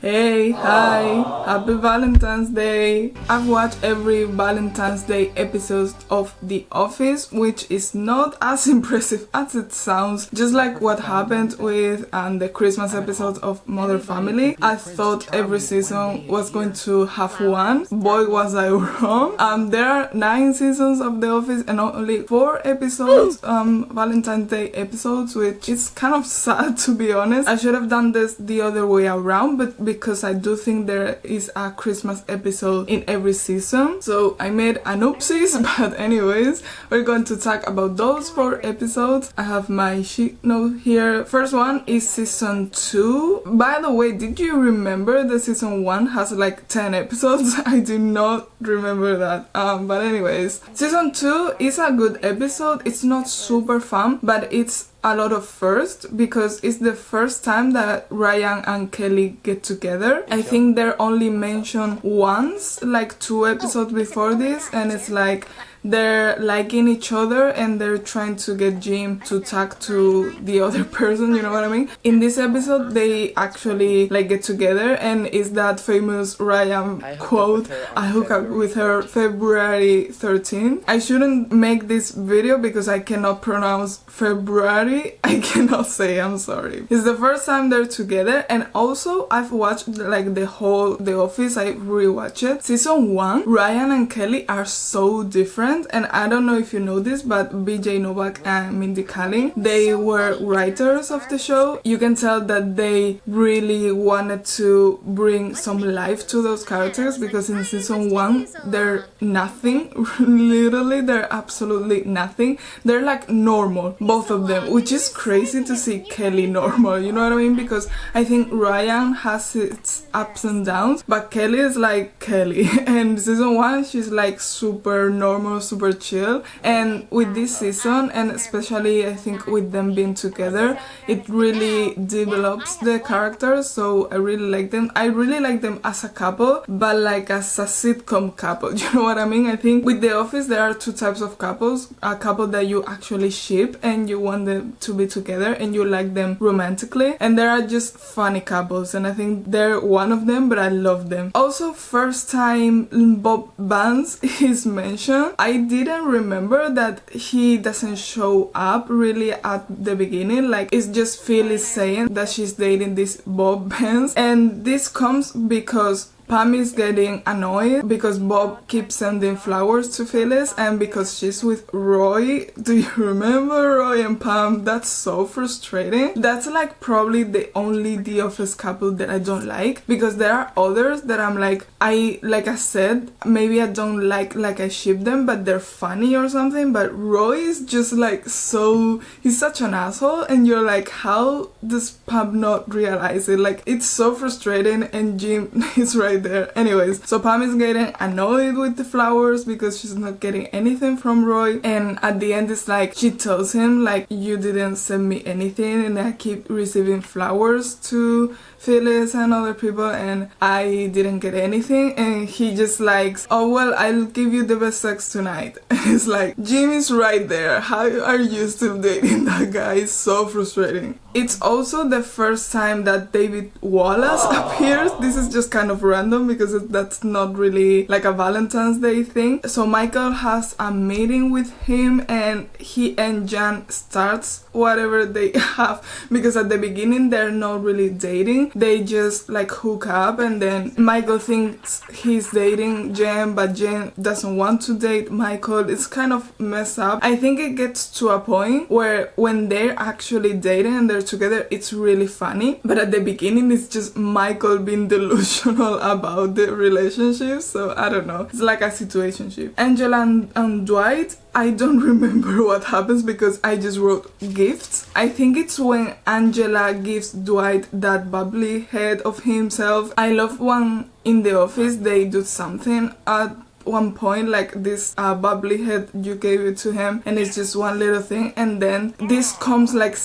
Hey, hi, happy Valentine's Day. I've watched every Valentine's Day episode of The Office, which is not as impressive as it sounds. Just like what happened with the Christmas episode of Modern Family, I thought every season was going to have one. Boy, was I wrong. There are 9 seasons of The Office and only 4 episodes, Valentine's Day episodes, which is kind of sad, to be honest. I should have done this the other way around, but because I do think there is a Christmas episode in every season, so I made an oopsies. But anyways, we're going to talk about those 4 episodes. I have my sheet note here. First one is season 2. By the way, did you remember that season 1 has like 10 episodes? I do not remember that. But anyways, season 2 is a good episode. It's not super fun, but it's a lot of first because it's the first time that Ryan and Kelly get together. I think they're only mentioned once, like 2 episodes before this, and it's like they're liking each other and they're trying to get Jim to talk to the other person, you know what I mean? In this episode, they actually like get together, and it's that famous Ryan quote, "I hook up with her February 13." I shouldn't make this video because I cannot pronounce February. I cannot say, I'm sorry. It's the first time they're together, and also I've watched like the whole The Office. I rewatched it. Season 1, Ryan and Kelly are so different. And I don't know if you know this, but BJ Novak and Mindy Kaling, they were writers of the show. You can tell that they really wanted to bring some life to those characters, because in season 1 they're nothing. Literally, they're absolutely nothing. They're like normal, both of them, which is crazy to see Kelly normal, you know what I mean? Because I think Ryan has its ups and downs, but Kelly is like Kelly. And season 1, she's like super normal, super chill. And with this season, and especially I think with them being together, it really develops the characters, so I really like them. I really like them as a couple, but like as a sitcom couple, you know what I mean? I think with The Office there are 2 types of couples: a couple that you actually ship and you want them to be together and you like them romantically, and there are just funny couples, and I think they're one of them, but I love them. Also, first time Bob Vance is mentioned. I didn't remember that he doesn't show up really at the beginning. Like, it's just Phyllis saying that she's dating this Bob Vance, and this comes because Pam is getting annoyed because Bob keeps sending flowers to Phyllis, and because she's with Roy. Do you remember Roy and Pam? That's so frustrating. That's like probably the only The Office couple that I don't like, because there are others that I'm like I said, maybe I don't like I ship them, but they're funny or something. But Roy is just like he's such an asshole, and you're like, how does Pam not realize it? Like, it's so frustrating, and Jim is right there. Anyways, so Pam is getting annoyed with the flowers because she's not getting anything from Roy, and at the end it's like she tells him like, you didn't send me anything and I keep receiving flowers to Phyllis and other people and I didn't get anything, and he just likes, oh well, I'll give you the best sex tonight. And it's like, Jim is right there, how are you still dating that guy? It's so frustrating. It's also the first time that David Wallace appears. This is just kind of random because that's not really like a Valentine's Day thing. So Michael has a meeting with him, and he and Jan starts whatever they have, because at the beginning they're not really dating. They just like hook up, and then Michael thinks he's dating Jen, but Jen doesn't want to date Michael. It's kind of messed up. I think it gets to a point where when they're actually dating and they're together, it's really funny, but at the beginning it's just Michael being delusional about the relationship. So I don't know, it's like a situationship. Angela and Dwight, I don't remember what happens because I just wrote gifts. I think it's when Angela gives Dwight that bubbly head of himself. I love when in The Office they do something at one point, like this bubbly head, you gave it to him and it's just one little thing, and then this comes like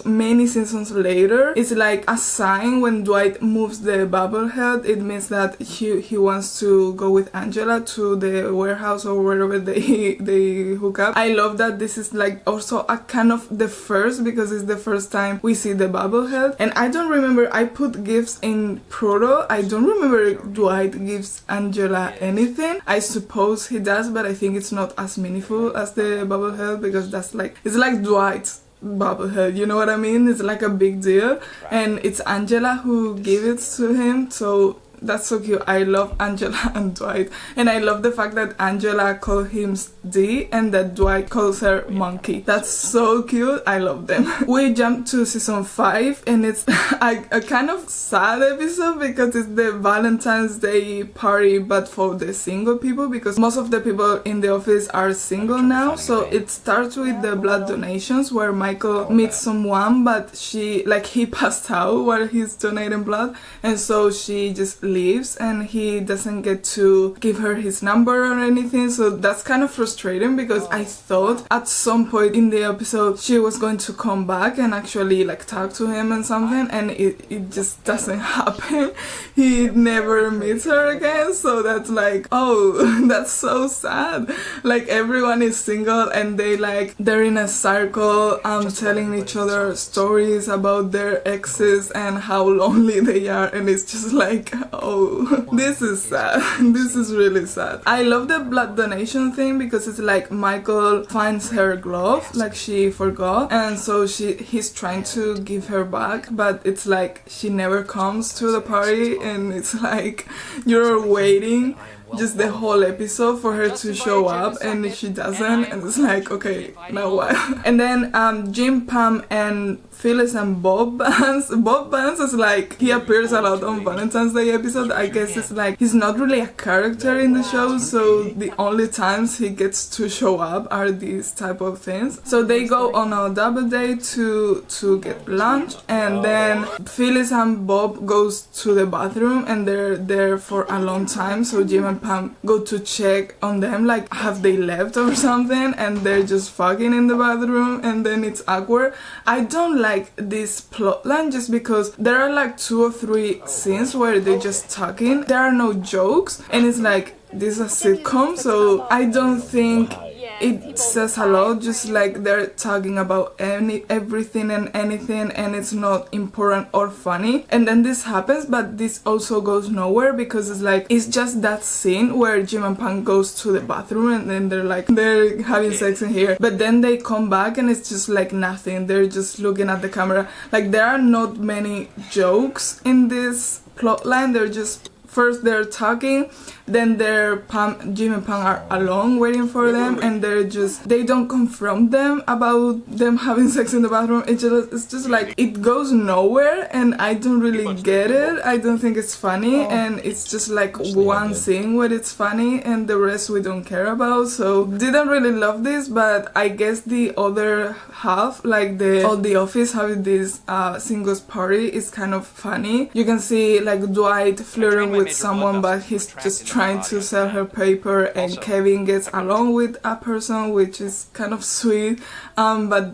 many seasons later. It's like a sign when Dwight moves the bubble head. It means that he wants to go with Angela to the warehouse or wherever they hook up. I love that this is like also a kind of the first, because it's the first time we see the bubble head. And I don't remember, I put gifts in Proto. I don't remember Dwight gives Angela anything. I suppose he does, but I think it's not as meaningful as the bubble head, because that's like, it's like Dwight's bobblehead, you know what I mean? It's like a big deal, and it's Angela who gave it to him, so that's so cute. I love Angela and Dwight, and I love the fact that Angela calls him D and that Dwight calls her Monkey. That's so cute. I love them. We jump to season 5, and it's a kind of sad episode because it's the Valentine's Day party, but for the single people, because most of the people in the office are single now. So it starts with the blood donations, where Michael meets someone, but he passed out while he's donating blood, and so she just leaves and he doesn't get to give her his number or anything. So that's kind of frustrating, because I thought at some point in the episode she was going to come back and actually like talk to him and something, and it just doesn't happen. He never meets her again, so that's like, oh, that's so sad. Like everyone is single and they're in a circle telling each other stories about their exes and how lonely they are, and it's just like, oh, this is sad. This is really sad. I love the blood donation thing, because it's like Michael finds her glove, like she forgot, and so he's trying to give her back, but it's like she never comes to the party, and it's like you're waiting just the whole episode for her to show up, and she doesn't, and it's like, okay, now what? And then Jim, Pam, and Phyllis and Bob Vance is like, he appears a lot on Valentine's Day episode. I guess it's like he's not really a character in the show, so the only times he gets to show up are these type of things. So they go on a double date to get lunch, and then Phyllis and Bob goes to the bathroom, and they're there for a long time. So Jim and Pam go to check on them, like have they left or something, and they're just fucking in the bathroom, and then it's awkward. I don't like this plot line, just because there are like 2 or 3 scenes where they're just talking. There are no jokes, and it's like, this is a sitcom, so I don't think it says a lot. Just like they're talking about everything and anything, and it's not important or funny. And then this happens, but this also goes nowhere, because it's like, it's just that scene where Jim and Pam goes to the bathroom, and then they're having sex in here, but then they come back and it's just like nothing. They're just looking at the camera. Like there are not many jokes in this plot line. They're just, first they're talking, then Jim and Pam are alone waiting for them, and they don't confront them about them having sex in the bathroom. It's just like, it goes nowhere, and I don't really get it. I don't think it's funny, and it's just like one scene where it's funny, and the rest we don't care about. So didn't really love this, but I guess the other half, like the office having this singles party, is kind of funny. You can see like Dwight flirting with someone, but he's just trying to sell her paper, and Kevin gets along with a person, which is kind of sweet, but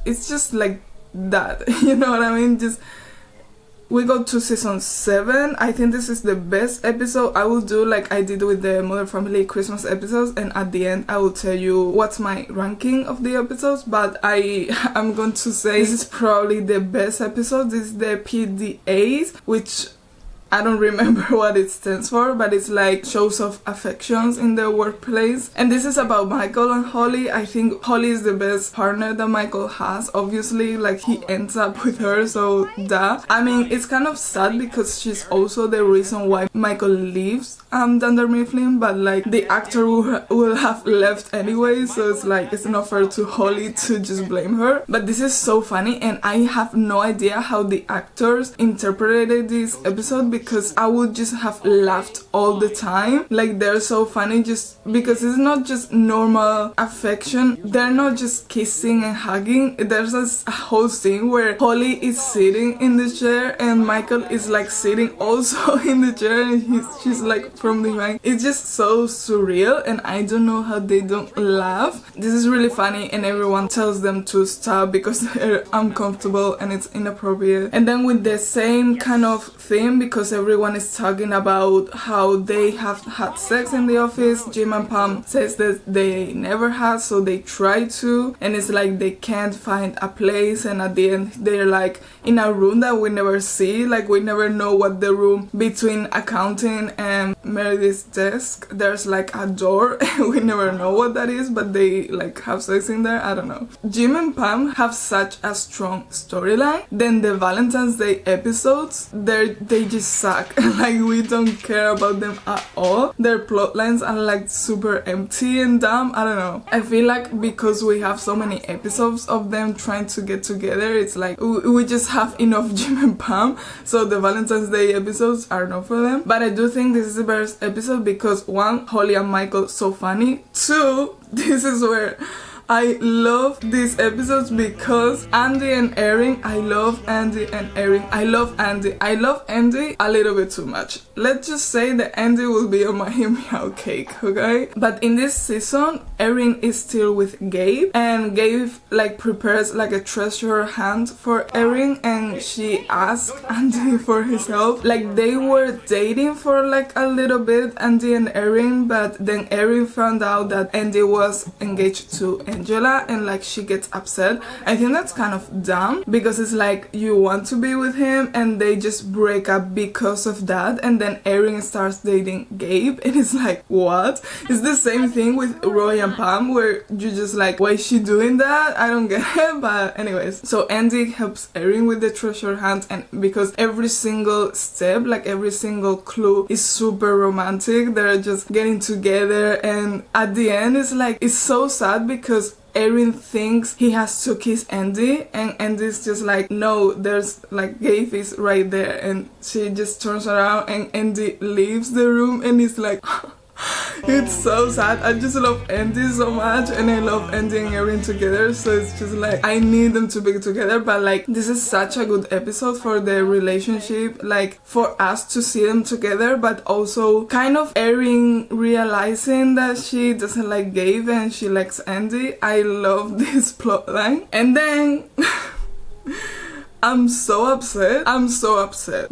it's just like that, you know what I mean? Just we go to season 7. I think this is the best episode. I will do like I did with the Modern Family Christmas episodes, and at the end I will tell you what's my ranking of the episodes, but I'm going to say this is probably the best episode. This is the PDAs, which I don't remember what it stands for, but it's like shows of affections in the workplace. And this is about Michael and Holly. I think Holly is the best partner that Michael has, obviously. Like he ends up with her, so duh. I mean, it's kind of sad because she's also the reason why Michael leaves Dunder Mifflin, but like the actor will have left anyway, so it's like it's not fair to Holly to just blame her. But this is so funny, and I have no idea how the actors interpreted this episode, because I would just have laughed all the time. Like, they're so funny just because it's not just normal affection. They're not just kissing and hugging. There's a whole scene where Holly is sitting in the chair and Michael is like sitting also in the chair, and she's like from behind. It's just so surreal, and I don't know how they don't laugh. This is really funny, and everyone tells them to stop because they're uncomfortable and it's inappropriate. And then with the same kind of theme, because everyone is talking about how they have had sex in the office, Jim and Pam says that they never had, so they try to, and it's like they can't find a place, and at the end they're like in a room that we never see. Like, we never know what the room between accounting and Meredith's desk, there's like a door. We never know what that is, but they like have sex in there. I don't know. Jim and Pam have such a strong storyline. Then the Valentine's Day episodes, they just suck. Like, we don't care about them at all. Their plot lines are like super empty and dumb. I don't know. I feel like because we have so many episodes of them trying to get together, it's like we just have enough Jim and Pam, so the Valentine's Day episodes are not for them. But I do think this is the best episode because, one, Holly and Michael so funny. Two, this is where I love these episodes because Andy and Erin, I love Andy and Erin. I love Andy. I love Andy a little bit too much. Let's just say that Andy will be a Miami Meow cake, okay? But in this season, Erin is still with Gabe, and Gabe like prepares like a treasure hunt for Erin, and she asks Andy for his help. Like, they were dating for like a little bit, Andy and Erin, but then Erin found out that Andy was engaged to Angela, and like she gets upset. I think that's kind of dumb because it's like you want to be with him and they just break up because of that, and then Erin starts dating Gabe, and it's like, what? It's the same thing with Roy and Pam, where you just like, why is she doing that? I don't get it. But anyways, so Andy helps Erin with the treasure hunt, and because every single step, like every single clue is super romantic, they're just getting together, and at the end it's like, it's so sad because Erin thinks he has to kiss Andy, and Andy's just like, no, there's like Gabe is right there, and she just turns around and Andy leaves the room, and it's like it's so sad. I just love Andy so much, and I love Andy and Erin together, so it's just like I need them to be together. But like, this is such a good episode for the relationship, like for us to see them together, but also kind of Erin realizing that she doesn't like Gabe and she likes Andy. I love this plot line. And then I'm so upset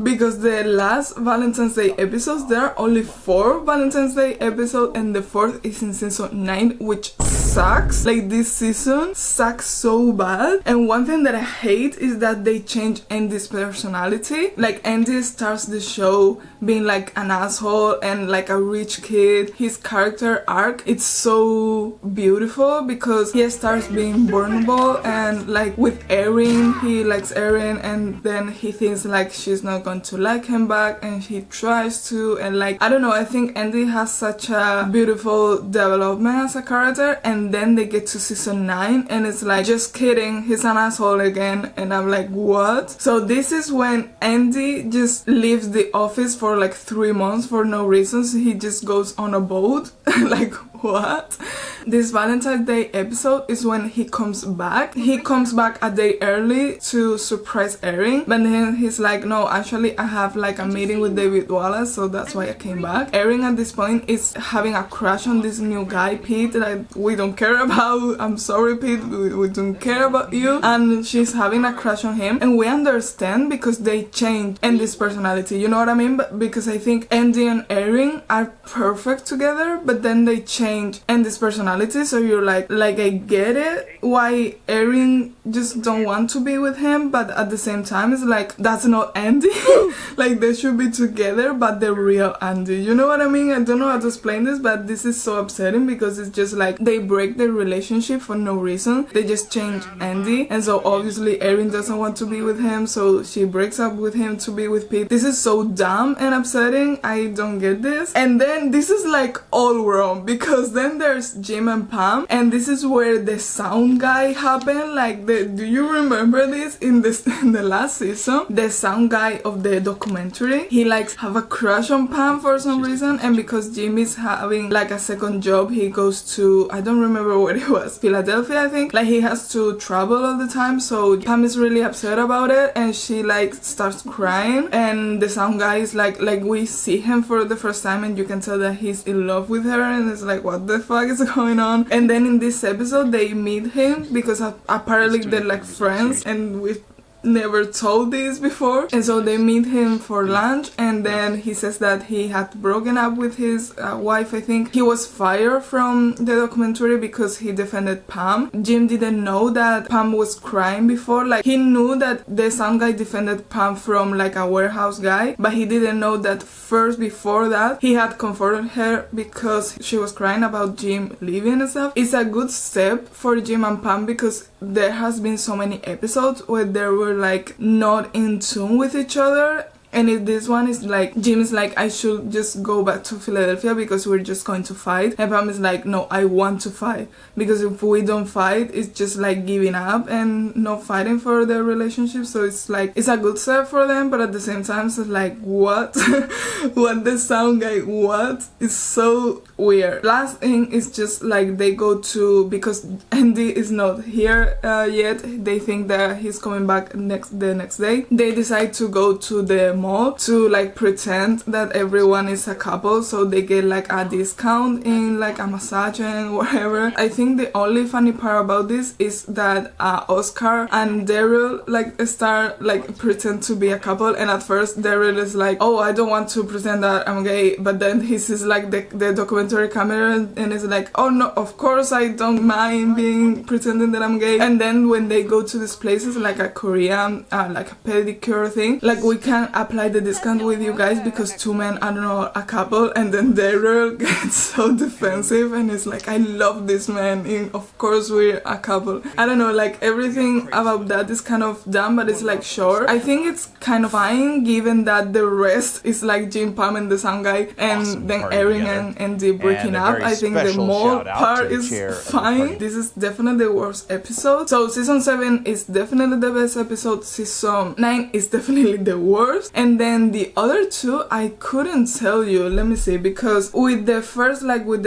because the last Valentine's Day episodes, there are only 4 Valentine's Day episodes, and the 4th is in season 9, which sucks. Like, this season sucks so bad. And one thing that I hate is that they change Andy's personality. Like, Andy starts the show being like an asshole and like a rich kid. His character arc, it's so beautiful because he starts being vulnerable, and like with Erin, he likes Erin, and then he thinks like she's not going to like him back, and he tries to, and like, I don't know, I think Andy has such a beautiful development as a character, and then they get to season 9 and it's like, just kidding, he's an asshole again, and I'm like, what? So this is when Andy just leaves the office for like 3 months for no reason. So he just goes on a boat. Like, what? This Valentine's Day episode is when he comes back. He comes back a day early to surprise Erin, but then he's like, no, actually I have like a meeting with David Wallace, so that's why I came back. Erin at this point is having a crush on this new guy, Pete, that we don't care about. I'm sorry, Pete, we don't care about you. And she's having a crush on him, and we understand because they changed Andy's personality, you know what I mean? But because I think Andy and Erin are perfect together, but then they change Andy's personality, so you're like I get it why Erin just don't want to be with him, but at the same time it's like, that's not Andy. Like, they should be together, but the real Andy, you know what I mean? I don't know how to explain this, but this is so upsetting because it's just like they break their relationship for no reason. They just change Andy, and so obviously Erin doesn't want to be with him, so she breaks up with him to be with Pete. This is so dumb and upsetting. I don't get this. And then this is like all wrong because then there's Jim Jim and Pam, and this is where the sound guy happened. Like, do you remember this in the last season? The sound guy of the documentary, he like have a crush on Pam for some reason, and because Jim is having like a second job, he goes to, I don't remember where it was, Philadelphia, I think. Like, he has to travel all the time, so Pam is really upset about it, and she like starts crying, and the sound guy is like we see him for the first time, and you can tell that he's in love with her, and it's like, what the fuck is going on? And then in this episode they meet him because apparently they're like friends, and we never told this before, and so they meet him for lunch, and then he says that he had broken up with his wife. I think he was fired from the documentary because he defended Pam. Jim didn't know that Pam was crying before. Like, he knew that the sound guy defended Pam from like a warehouse guy, but he didn't know that first, before that, he had comforted her because she was crying about Jim leaving and stuff. It's a good step for Jim and Pam because there has been so many episodes where they were like not in tune with each other, and if this one is like, Jim is like, I should just go back to Philadelphia because we're just going to fight, and Pam is like, no, I want to fight, because if we don't fight, it's just like giving up and not fighting for their relationship. So it's like, it's a good step for them, but at the same time it's like, what? What the sound guy, what? It's so weird. Last thing is just like, they go to, because Andy is not here yet, they think that he's coming back the next day, they decide to go to the mall to like pretend that everyone is a couple, so they get like a discount in like a massage and whatever. I think the only funny part about this is that Oscar and Daryl like start like pretend to be a couple, and at first Daryl is like, oh, I don't want to pretend that I'm gay, but then he sees like the documentary camera and is like, oh no, of course I don't mind pretending that I'm gay. And then when they go to these places like a Korean like a pedicure thing, like, we can apply the discount with you guys because two men are not a couple, and then Daryl gets so defensive and is like, I love this man, and of course we're a couple. I don't know, like, everything about that is kind of dumb, but it's like, sure. I think it's kind of fine given that the rest is like Jim, Pam, and the sound guy, and then Erin and Andy breaking up. I think the mall part is fine. This is definitely the worst episode. So season 7 is definitely the best episode. Season 9 is definitely the worst. And then the other two, I couldn't tell you. Let me see, because with the first, like with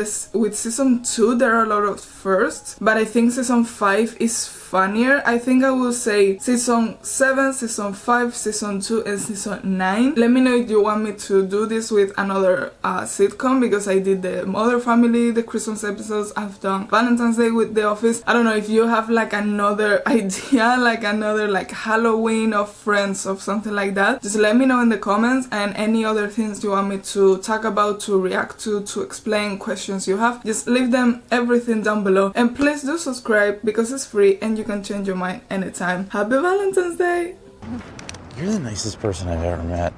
season 2, there are a lot of firsts, but I think season 5 is funnier. I think I will say season 7, season 5, season 2, and season 9. Let me know if you want me to do this with another sitcom, because I did the Mother Family, the Christmas episodes, I've done Valentine's Day with The Office. I don't know if you have like another idea, like another like Halloween of Friends or something like that. Just let me know in the comments, and any other things you want me to talk about, to react to explain, questions you have, just leave them, everything down below. And please do subscribe because it's free and you can change your mind anytime. Happy Valentine's Day! You're the nicest person I've ever met.